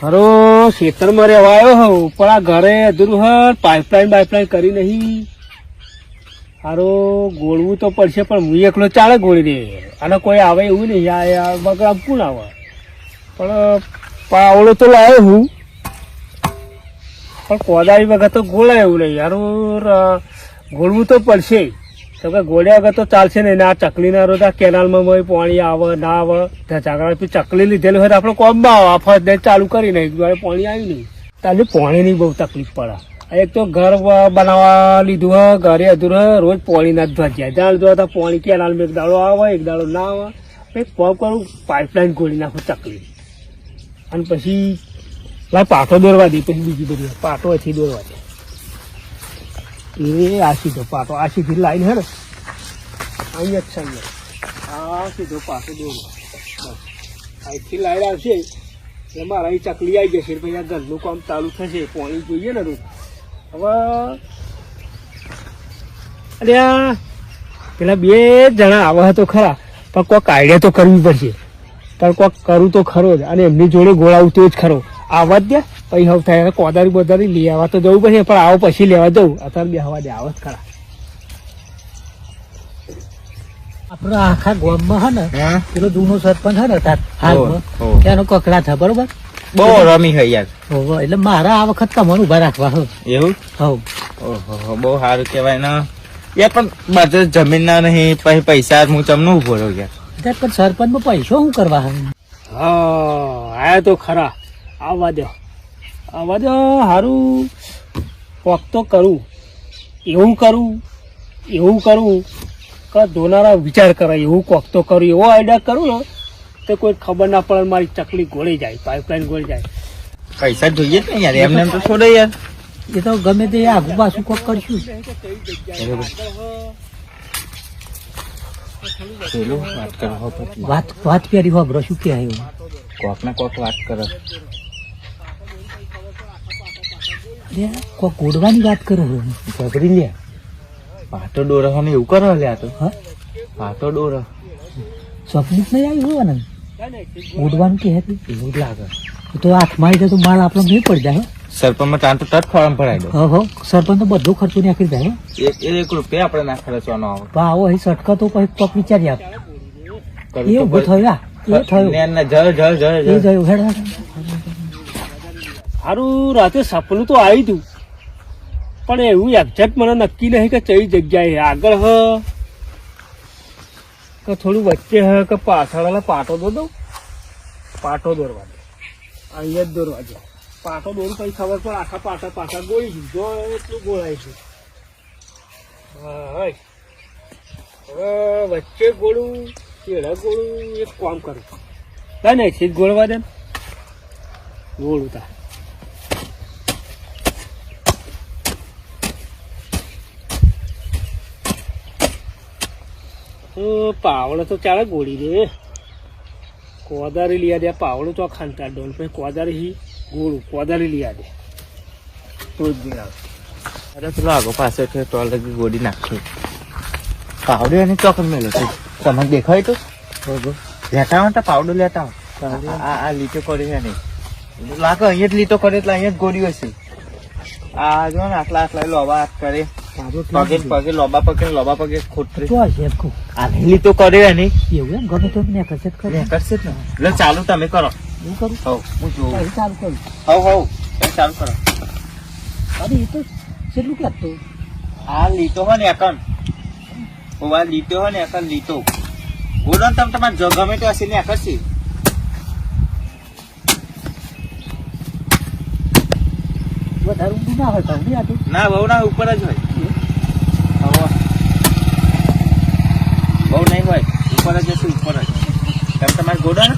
હરો ખેતરમાં રહેવા આવ્યો હોઉં પણ આ ઘરે અધૂરું હ પાઇપલાઇન કરી નહીં. હારો ગોળવું તો પડશે પણ હું એકલો ચાલે ગોળી દે અને કોઈ આવે એવું નહીં. આ બગડા કોણ આવે પણ પાવડો તો લાવ્યો હું પણ કોદાળી વગર તો ગોળાય એવું નહીં. હારું ગોળવું તો પડશે તો કે ગોળ્યા વગર તો ચાલશે નહીં. આ ચકલીના રોજ આ કેનાલમાં પાણી આવે ના આવે ઝાકડા ચકલી લીધેલું હોય તો આપણે કોમમાં આવે આ ફર્સ્ટ ડે ચાલુ કરી નહીં પાણી આવ્યું નહીં. તારે પાણીની બહુ તકલીફ પડે. એક તો ઘર બનાવવા લીધું હ ઘરે અધૂર રોજ પાણી ના જ ભજ્યા જાણ જોતા પાણી કેનાલમાં એક દાડો આવે એક દાડો ના આવે. એક પગ કરું પાઇપલાઇન ગોળી નાખું ચકલી અને પછી લાય પાટો દોરવા દે પછી બીજી બધી પાટો પછી દોરવા દે એ આ સીધો પાટો આ સીધી લાઈન હે ને અહીંયા જ છે આ સીધો પાટો દોરવા બસ અહીંથી લાઈન આવશે એટલે મારા અહીં ચકલી આવી જશે પછી આ ઘરનું કામ ચાલુ થશે. પાણી જોઈએ ને રોજ હવે અરે પેલા બે જણા આવા તો ખરા પણ કોઈક આઈડિયા તો કરવી પડશે. તારે કોઈક કરું તો ખરો જ અને એમની જોડે ગોળાવું તો જ ખરો. આવવા જ દે પછી હવે થાય કોદારી બોદારી લઈ આવવા તો જવું પડશે પણ આવો પછી લેવા જવું અત્યારે બે હવા દે આવો જ ખરા. આપડે આખા ગામમાં હે ને પેલો જૂનો સરપંચ હે ને ત્યાંનો કકડા છે બરોબર બહુ રમી હોય યાર. એટલે મારા આ વખત તમને ઉભા રાખવા હો એવું ઓહો બહુ સારું કેવાય ને યાર. પણ બધે જમીન ના નહીં પછી પૈસા હું તમને ઉભો રહ્યો યાર. પણ સરપંચ માં પૈસો શું કરવા હે? આયા તો ખરા આવવા દો સારું કોક તો કરું એવું કરું કે ધોનારા વિચાર કરે એવું કોક તો કરું એવો આઈડિયા કરું ને તો કોઈ ખબર ના પડે મારી ચકલી ગોળી જાય પાઇપલાઇન ગોળી જાય. પૈસા જોઈએ ને યાર એમને તો છોડે યાર. એ તો ગમે તે આગુ પાછું કોક કરશું. વાત કરી હોબરો શું કે કોક ના કોક વાત કરે કોક ગોડવાની વાત કરે ઝઘડી લે પાટો દોરા ને એવું કરો લે. આ તો પાટો દોરા સપનું નહીં આવી હોય ને ગોડવાનું કે હતું એવું જ લાગે તો હાથમાં આવી જાય તો માલ આપણો નહીં પડી જાય. સરપંચ માં તો તટ ફોર્મ ભરાય દો. હો સરપંચ તો બધો ખર્ચો નાખી જાય. 1 રૂપિયા આપણે ના ખર્ચવાનો આવે. આવો અહીં સટકા તો પછી પગ વિચારી આપ એ ઉભો થયો એ થયું સારું રાતે સપનું તો આવી હતું પણ એવું એક્ઝેક્ટ મને નક્કી નહીં કે કઈ જગ્યાએ આગળ હ કે થોડું વચ્ચે હ કે પાછળ પાટો દો પાટો દોરવા દે અહીંયા જ દોરવા દે પાટો દોરું પછી ખબર પડે આખા પાછા ગોળી છું જો એટલું ગોળાય છે. હવે વચ્ચે ગોળું કેળા ગોળું એક કામ કરું ના નહીં છે ગોળવા દે ગોળું તા પાવડો તો ચાલે ગોળી દે કોદારી લીયા દે પાવડો તો ખાંટા ડોલ પછી કોદારી ગોળું કોદારી લીયા દે તો જ આવે. અરે પેલો આગો પાસે ટોલ ગોળી નાખ્યું પાવડો એને ચોકન મેલો છે તમને દેખાય તો લેતા હોય તો પાવડો લેતા હોય. આ લીટો કરે છે નહીં લાગે અહીંયા જ લીટો કરે એટલે અહીંયા જ ગોળી હશે. આ જો ને આટલા લોબા કરે પગે લોબા પગે ખોટ લીટો કરે નહીં એવું ગમે તો કરશે જ ને. એટલે ચાલુ તમે કરો હું કરું હું જોઉં ચાલુ કરું ચાલુ કરો. અરે એ તો કેટલું લાગતું આ લીટો હોય ને એકન આ લીટો હોય ને એકન લીટો બોલો ને તમે તમારે ગમે તો હશે ને એક જ વધારે ઊંધું ના હોય તો આ તો ના બહુ ના ઉપર જ હોય. બહુ નહીં હોય ઉપર જ હશે ઉપર જ તમે તમારે ગોડો ને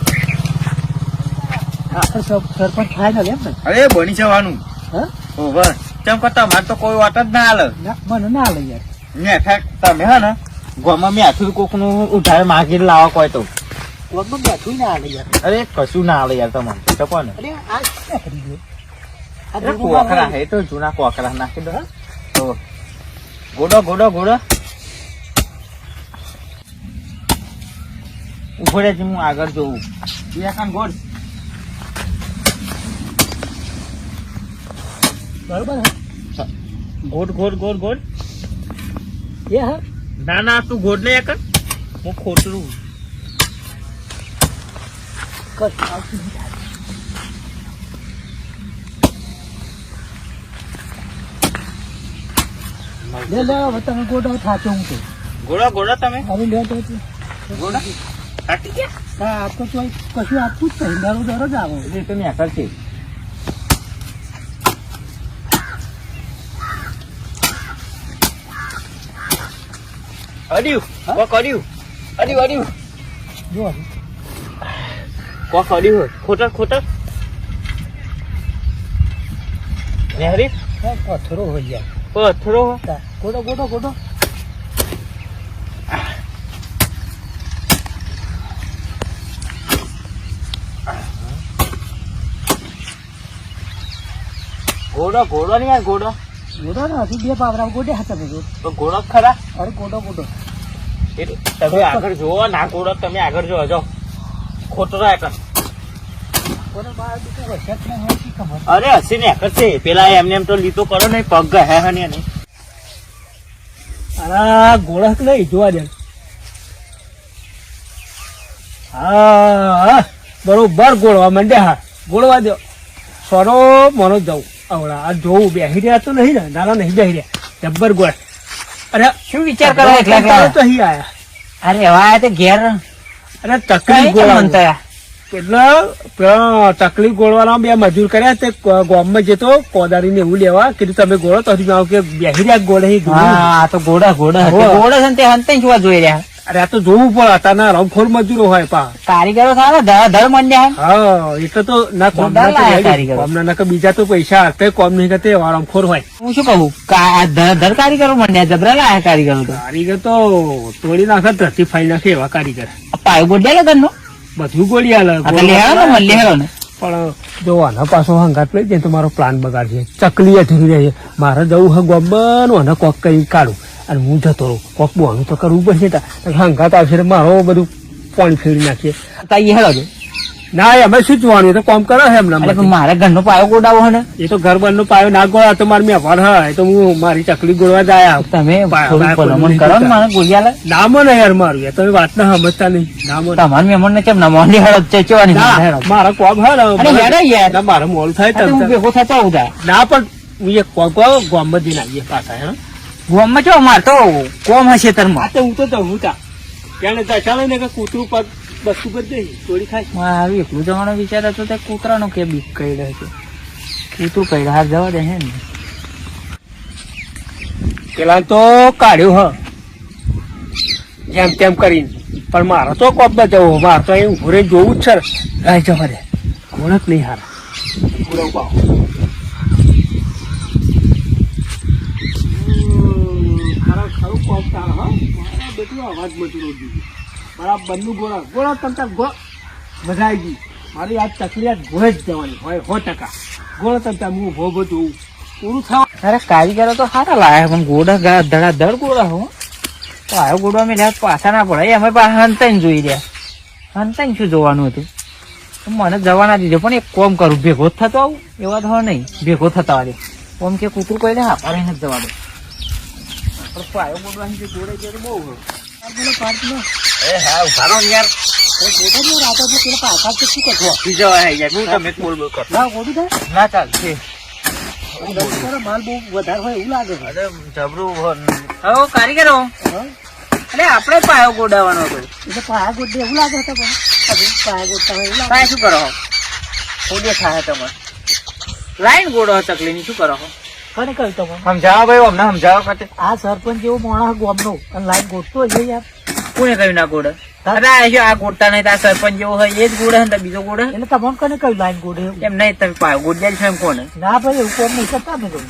આપણે સરપંચ થાય ને એમ ને. અરે બની જવાનું હા કેમ કરતા મારે તો કોઈ વાત જ ના હાલે મને ના હાલે યાર. મેઠા તમે હે ને ગોમાં મેઠું કોક નું ઉધારે માગીને લાવો કોઈ તો ગોમાં બેઠું ના હાલે યાર. અરે કશું ના હાલે યાર તમારે તો કોને અરે આ શું કરી ગયો કોકરા હે તો જૂના કોકરા નાખી દો. તો ગોડો ઉભો રહે હું આગળ જોઉં. ગોડ બરોબર હા ગોડ ગોડ ગોડ ગોડ એ હા ના તું ગોડ નહીં કર હું ખોટલું કશું આવતું નહીં. લે લે હવે તમે ગોડો થાચો હું તો ગોળા તમે હવે લે તો ગોળા કાટી ગયા હા આપ તો કશું આપતું જ નહીં દારો દારો જ આવો એ તો મેં કરશે અડ્યું કોક અડ્યું જો કોક અડ્યું ખોટર નેહરી પથ્થરો હોય જાય પથરો ગોડો ગોડો ગોડો ઘોડો નહીં યાર ઘોડો ગોડો ને હજી બે પાવરા ગોડે હતા મેં તો ઘોડો ખરા અરે ગોડો ગોડો એટલે તમે આગળ જુઓ ના ઘોડો તમે આગળ જુઓ જાઓ ખોટો રાખો ગોડો બહાર બીજું વરસાદ નહીં હોય શી ખબર અરે હસી ને કરશે પેલા એમને એમ તો લીધો કરો ને પગ હે ને નહીં અરે ગોળક નહીં જોવા દે હા બરોબર ગોળવા માંડ્યા હા ગોળવા દો સોનો મોનો જવું આવડા આ જોવું બેસી રહ્યા તો નહીં ને નાના નહીં બેસી રહ્યા જબ્બર ગોળ અરે શું વિચાર કરો એકલા તો અહીં આયા અરે હવે તે ઘેર અરે તકલીફ ગોળવા મનતા એટલે પેલા તકલીફ ગોળવાના બે મજૂર કર્યા તે ગામમાં જતો કોદારી ને એવું લેવા કીધું તમે ગોળો તો આવો કે બેસી રહ્યા ગોળે હા તો ઘોડા છે ને તે હંતે જોવા જોઈ રહ્યા અરે આ તો જોવું પડે તાના રમખોર મજૂરો હોય પા કારીગરો સારા ધડ મંડ્યા હા એટલે તો ના જોરદાર લાયા કારીગરો. કોમના નકર બીજા તો પૈસા હાથે કોમ નહીં કરતે રમખોર હોય હું શું કહું ધડ કારીગરો મંડ્યા જબરા લાયા કારીગરો તો કારીગર તો તોડી નાખે ધરતી ફાઈ નાખે એવા કારીગર પાયો ગોડ્યા લગન નો બધું ગોળી હાલે લેહાડો ને લેહાડો ને પણ જો આના પાછો હંગાત લઈ જાય તો મારો પ્લાન બગાડશે ચકલી અઠરી રહે મારે જવું હે ગોબનું અને કોક કઈ કાઢું અને હું જતો રહું કોક બોનું તો કરવું પડશે હંગાત આવશે એટલે મારો બધું પાણી ફેરી નાખીએ તાઈ હેડો છો ના અમે શું જોવાનું એ તો કામ કરે છે એમને મારે ઘરનો પાયો ગોડાવો હે ને એ તો ઘર બંધ નો પાયો ના ગોળા તો મારે મેં હા એ તો હું મારી ચકલી ગોળવા જ આયા તમે થોડું ભલામણ કરો ને મને ગોળિયા નામો ને યાર મારું યાર તમે વાત ના સમજતા નહીં નામો તમારે મહેમાન ને કેમ ના મોંડી હેડો ચેચવાની મારા કોમ હે હેડો યાર ને મારે મોલ થાય હું ભેગો થતો આવું તા ના પણ હું એક કોમ ગામમાં જઈને આવીએ પાછા હે ગોમમાં ચો માર તો કોમ હશે તરમાં તો હું તો જવું તા ત્યાં ચાલે ને કે કૂતરું પગ બસું બધ થોડી ખાય મારું એકલું જવાનો વિચાર હતો તે કૂતરાનો કે બીક કહી રહ્યો છે કૂતરું કહી હાથ જવા દે હે ને પેલા તો કાઢ્યું જેમ તેમ કરીને પણ મારે તો કોપ જવું મારે તો અહીં ઉભું જોવું જ છે રાય જવા દે ઓળખ નહીં હાર ખરું કોપ તાર બધું અવાજ મજૂરો દીધું બરાબર નું ગોળા તમતા મજા આવી ગઈ મારી આ તકલીફ ઘોડે જ જવાની હોય 100% ગોળા તમતા હું ભો બધું પૂરું થવા અરે કારીગરો તો સારા લાયા પણ ગોડા ધડાધડ ગોળા હો તો આવ્યો ગોળવા મેં પાછા ના પડે અમે પાછા હંતાઈને જોઈ રહ્યા હંતાઈને શું જોવાનું હતું મને જવાના દીધો પણ એક કોમ કરું ભેગો જ થતો આવું એવા તો નહીં ભેગો થતા વાળે કોમ કે કૂતરું કહી દે હા પાડે નથી જવા દે પણ પાયો ગોળવાની જે જોડે છે બહુ ના ચાલશે માલ બહુ વધારે હોય એવું લાગે છે જબરું હવે કારીગરો એટલે આપડે પાયો ગોડાવાનો હતો એટલે પાયા ગોડે એવું લાગે છે પણ પાયા ગોડતા હોય એવું લાગે કાંઈ શું કરો ખોડે થાય તમારે લાઈન ગોડો તકલી ની શું કરો કોને કહ્યું તમે સમજાવો ભાઈ અમને સમજાવો ખાતે આ સરપંચ જેવો માણસ ગામનો અને લાઈન ગોડતો હોય યાર કોને કહ્યું ના ગોડે અરે આ ગોડતા નહીં આ સરપંચ જેવો હોય એ જ ગોડે ને બીજો ગોડે એટલે તમને કોને કહ્યું લાઈન ગોડે એમ નહીં તમે પાયો ગોડ્યા છે એમ કોને ના ભાઈ એવું કોમ નહીં કરતા મેં કહ્યું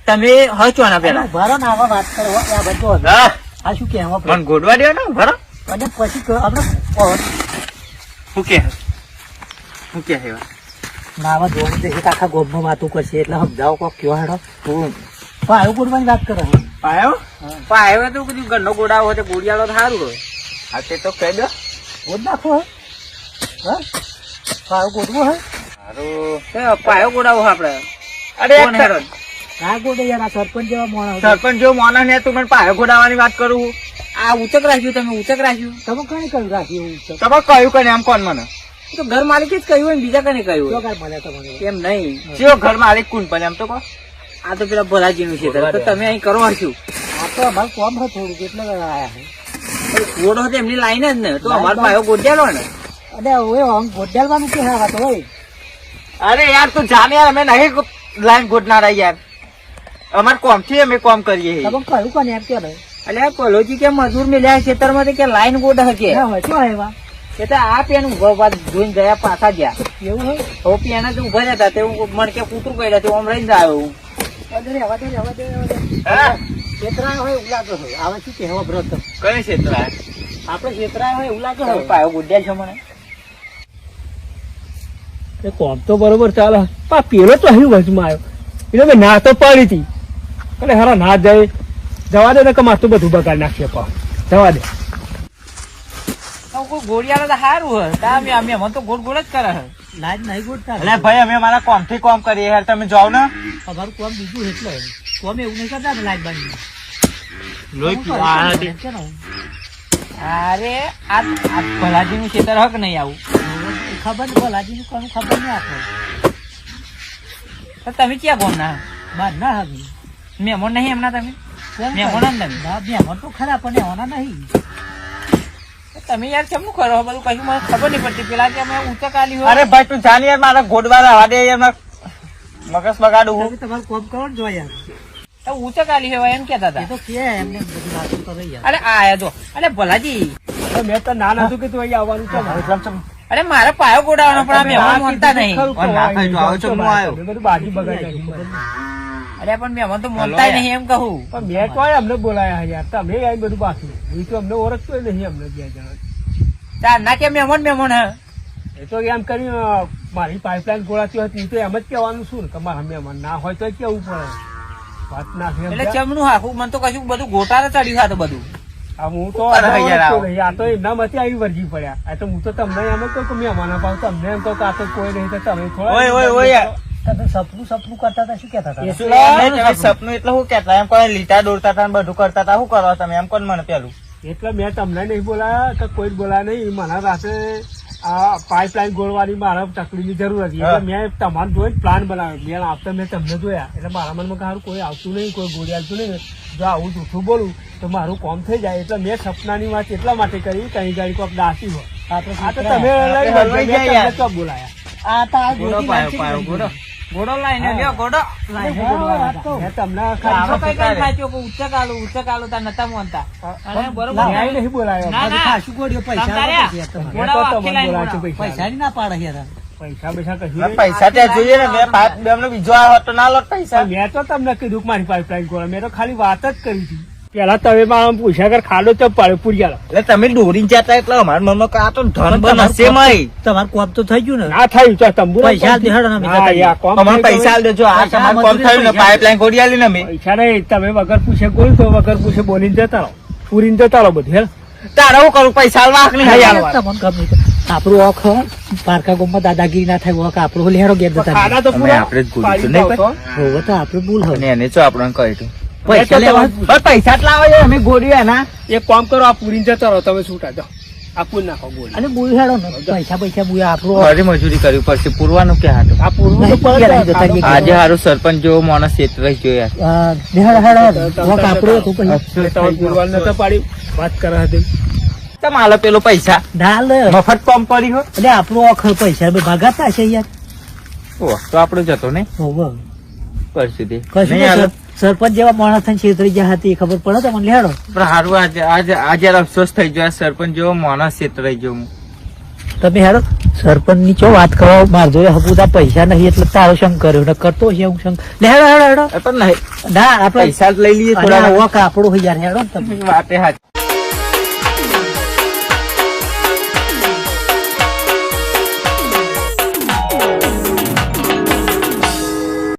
તમે હચો ના પેલા ભરો ને આવા વાત કરો આ બધો હા આ શું કહેવા મને ગોડવા દો ને ભરો અને પછી આપણે શું કે નાવા જોવું છે એક આખા ગોમમાં વાતો કરશે એટલે સમજાવો કોક કયો હેડો પાયો ગોડવાની વાત કરે પાયો તો કીધું ઘરનો ગોડાવો હોય તો ગોડિયાળો તો સારું હોય હા તે તો કહી દો ગોડ નાખો હા પાયો ગોડવો હે સારું પાયો ગોડાવો આપડે અરે કોણ હેડો? આ ગોડે યાર આ સરપંચ જેવા માણસ સરપંચ જો મોના ને તું મને પાયો ગોડાવાની વાત કરું છું. આ ઉચક રાખ્યું તમે ઉચક રાખ્યું તમે કઈ કર્યું રાખ્યું એવું છે તમે કહ્યું કે એમ કોણ મને એ તો ઘર માલિકે જ કહ્યું હોય ને બીજા કને કહ્યું હોય. ચોકાર મળ્યા તમને એમ નહીં, જેવો ઘર માલિક કોણ પણ એમ તો કહો. આ તો પેલા ભલાજીનું છે તો તમે અહીં કરો શું? આ તો અમારે કોમ છે થોડુંક એટલે આયા છે ગોડો તો એમની લાઈન જ ને, તો અમારો પાયો ગોડ્યાલો ને. અરે હવે આમ ગોડ્યાલવાનું કે હા તો હોય અરે યાર તું જાને યાર, અમે નહીં લાઈન ગોડનારા યાર. અમાર કોમ થી અમે કોમ કરીએ છીએ. તમે કહ્યું કોને એમ કે ને એટલે પલોજી કે મજૂર મેલ્યા ખેતરમાં કે લાઈન ગોડ હકે ના હોય શું એવા એટલે આ પેન ઉભા જોઈને ગયા પાછા ગયા. એવું હોય હવે પેના તો ઉભા હતા તે મને કે કૂતરું કર્યા તે આમ રહીને જ આવ્યો હું. રહેવા દે રહેવા દે રહેવા દે હા? છેતરાય હોય એવું લાગે છે આવે શું કહેવા વ્રત કઈ ક્ષેત્ર આ? આપણે છેતરાય હોય એવું લાગે તમે પાયો ગોડ્યા છો મને. એ કોમ તો બરોબર ચાલે પણ પેલો તો અહીં વચમાં આવ્યો એટલે મેં ના તો પાડી હતી એટલે હારા ના જાય જવા દે ને કે માથું બધું બગાડ નાખીએ પાવ જવા દે. તો કોઈ ગોળિયાલો તો સારું હોય તમે અમે મને તો ગોળ ગોળ જ કરે છે. લાજ નહીં ગોડતા અલ્યા ભાઈ અમે મારા કોમ થી કોમ કરીએ યાર, તમે જાઓ ને. અમારું કોમ બીજું એટલે કોમ એવું નહીં કરતા ને લાજ બાંધી અરે આ ભલાજી નું ખેતર હક નહીં આવું ખબર નહીં ભલાજી નું કોનું ખબર નહીં આપે તો તમે ક્યાં ગોમ ના બાર ના આવી મહેમાન નહીં એમના તમે કોણ મહેમાન જ તમે ના મહેમાન તો ખરા પણ એવાના નહીં તમે યાર કેમનું કરો છો? બધું કશું મને ખબર નહીં પડતી. પેલા કે અમે ઊંચા કાલી હોય અરે ભાઈ તું જાને યાર, મારા ગોડવા રહેવા દે યાર, મગજ બગાડું હું. તમે તમારું કોમ કરો ને જો યાર તો ઊંચા કાલી હોય એમ કેતા એ હતા. તો કે એમને બધી વાતો કરે યાર અરે આયા જો અરે ભલાજી અરે મેં તો ના નતું કે તું અહીં આવવાનું છે અરે મારે પાયો ગોડાવાનો પણ આ મહેમાન માનતા નહીં. ના થાય તો આવો છો, હું આવ્યો. મેં બધું બાજી બગાડી નાખી. અરે પણ મહેમાન તો માનતા નહીં એમ કહું. પણ મેં કોઈ અમને બોલાયા યાર તમે આવી બધું બાકી એ તો અમને ઓળખતો નહીં અમને બે જણા તાર ના કે મહેમાન મહેમાન હે એ તો એમ કરી મારી પાઇપલાઇન ગોળાતી હતી તો એમ જ કહેવાનું શું ને કે મારા મહેમાન ના હોય તો કેવું પડે વાત ના થાય એમ એટલે થાય. ચમનું હાખું મને તો કશું બધું ગોટારે ચડ્યું હતું બધું. આ હું તો અરે યાર, ઓળખતો નહીં. આ તો એમના માંથી આવી વર્જી પડ્યા આ તો હું તો તમને એમ જ કહું કે મહેમાન અપાવ તમને એમ કહું કે આ તો કોઈ નહીં તો તમે ઓય ઓય ઓય યાર. તમે સપનું કરતા હતા શું કહેતા હતા શું યાર, તમે સપનું એટલે શું કેતા? એમ કોઈ લીટા દોરતા હતા ને બધું કરતા હતા, શું કરો તમે એમ કોણ મને પેલું? એટલે મેં તમને નહીં બોલાયા કે કોઈ જ બોલાયા નહીં મને રાતે આ પાઇપલાઇન ગોળવાની મારા ચકલીની જરૂર હતી એટલે મેં તમારે જોઈને પ્લાન બનાવ્યો મેં આવતા મેં તમને જોયા એટલે મારા મનમાં કે હારું કોઈ આવતું નહીં કોઈ ગોળી આવતું નહીં જો આવું જૂઠું બોલું તો મારું કોમ થઈ જાય એટલે મેં સપનાની વાત એટલા માટે કરી કઈ ગાડી કોઈક દાસી હોય આ તો તમે હલવાઈ ગયા યાર. કબ બોલાયા આ તો આ ગોડો પાયો પાયો ગોડો. ગોડો લાઈને લ્યો ગોડો. મેં તમને આવો ખાલી કઈ કઈ ખાચ્યો કે ઊંચા કાલું તાર નતા માનતા. અને બરોબર ન્યાય નહીં બોલાયો ના, ના. ખાસું ગોળ્યો પૈસા સંતાર્યા. નથી યાર તમારે. મેં તો તમને આખી લાઈન બોલાવ્યો બોલાવો. પૈસા ની ના પાડે યાર પૈસા કશું હવે નહીં. પૈસા ત્યાં જોઈએ ને, મેં પાંચ બે અમને બીજો આવ્યો હોત તો ના લોટ પૈસા. મેં તો તમને કીધું કે મારી પાઇપલાઇન ગોળા મેં તો ખાલી વાત જ કરી હતી પેલા તમે મારા પૂછ્યા કર ખાડો ચપ પાડ્યો પૂરિયા એટલે તમે દોરી જતા એટલે અમારા મનમાં કે આ તો ધન બન હશે મય. તમારું કોમ તો થઈ ગયું ને ના થયું તો તંબુ પૈસા દેખાડો ને અમે જતા રહીએ. અમારે પૈસા આલ દેજો, આ તમારું કોમ થયું ને, પાઇપલાઇન ખોડી આલી ને અમે. પૈસા નહીં તમે વગર પૂછે બોલ તો વગર પૂછે બોલીને જતા રહો પૂરીને જતા રહો બધું હેલ તારે શું કરું? પૈસા આલવા હક નહીં હા, આલવા. યાર. તમને ખબર નહીં. આપણું ઓખ પારકા ગામમાં દાદાગીરી ના થાય ઓખ આપણું લેહાડો ઘેર જતા રહીએ. ખાના તો અમે પૂરા આપણે જ ભૂલી પાડી તો નહીં દો તો. હોવે તો આપણે ભૂલ અને હોય એને જો આપણને કહ્યું હતું. પૈસા લેવા પણ પૈસા જ લાવો છે, અમે ગોળ્યું એના. એક કામ કરો આ પૂરીને જતા રહો તમે છૂટા જાઓ આ પૂરી નાખો ગોળી અને બોલ હેડો ને પૈસા બુયા આપણું ફરી મજૂરી કરવી પડશે, પૂરવાનું ક્યાં હતું? આ પૂરવું તો પડે ઘેર જ. જતા રહીએ. આજે હારું સરપંચ જેવો માણસ ક્ષેત્ર જોયો યાર. હેડો ઓખ આપણું હતું પછી તમે પૂરવાનું નતા પાડી વાત કરે હતી તમે આલો પેલો પૈસા ના લે મફત કોમ કરી હો. એટલે આપણું ઓખ પૈસા ભાગાતા છે યાર ઓહ, તો આપણો જતો ને હોવે પરસુદી. કશું નહીં આલો. નહીં. સરપંચ જેવા માણસ થઈને છેતરી ગયા હતી એ ખબર પડે તમને લેડો પણ હારું આજે અફસોસ થઈ ગયો, આ સરપંચ જેવો માણસ ક્ષેત્રાઈ ગયો હું. તમે હેડો સરપંચ ની ચો વાત કરો માર જોડે હપુદા પૈસા નહીં એટલે તારો શંક કર્યો ને કરતો છે હું શંક લે હેડો હેડો હેડો એ પણ નહીં, ના આપડે પૈસા જ લઈ લઈએ થોડા. ઓખ આપણું યાર હેડો ને તમે વાતે હાચી.